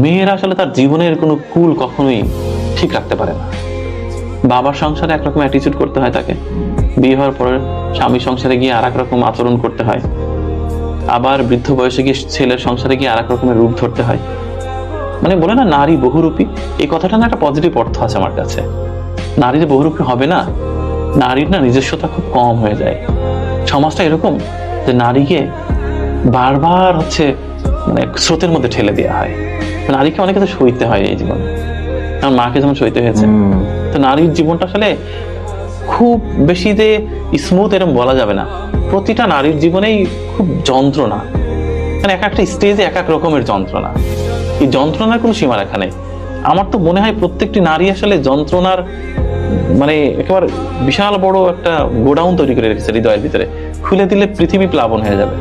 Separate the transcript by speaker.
Speaker 1: মেয়েরা আসলে তার জীবনের কোনো কুল কখনোই ঠিক রাখতে পারে না। বাবার সংসারে একরকম অ্যাটিচিউড করতে হয় তাকে, বিয়ে হওয়ার পরে স্বামী সংসারে গিয়ে আর এক রকম আচরণ করতে হয়, আবার বৃদ্ধ বয়সে গিয়ে ছেলের সংসারে গিয়ে আর এক রকমের রূপ ধরতে হয়। মানে বলে না নারী বহুরূপী, এই কথাটা না একটা পজিটিভ অর্থ আছে আমার কাছে। নারী যে বহুরূপী হবে না, নারীর না নিজস্বতা খুব কম হয়ে যায়। সমাজটা এরকম যে নারীকে বারবার মানে স্রোতের মধ্যে ঠেলে দেওয়া হয়। নারীকে অনেক কিছু সইতে হয় এই জীবনে, আমার মাকে যেমন সইতে হয়েছে। তো নারীর জীবনটা আসলে খুব বেশি যে স্মুথ এরকম বলা যাবে না। প্রতিটা নারীর জীবনেই খুব যন্ত্রণা, মানে এক একটা স্টেজে এক এক রকমের যন্ত্রণা। এই যন্ত্রণার কোনো সীমারেখা নেই। আমার তো মনে হয় প্রত্যেকটি নারী আসলে যন্ত্রণার মানে একেবারে বিশাল বড় একটা গোডাউন তৈরি করে রেখেছে হৃদয়ের ভিতরে। খুলে দিলে পৃথিবী প্লাবন হয়ে যাবে।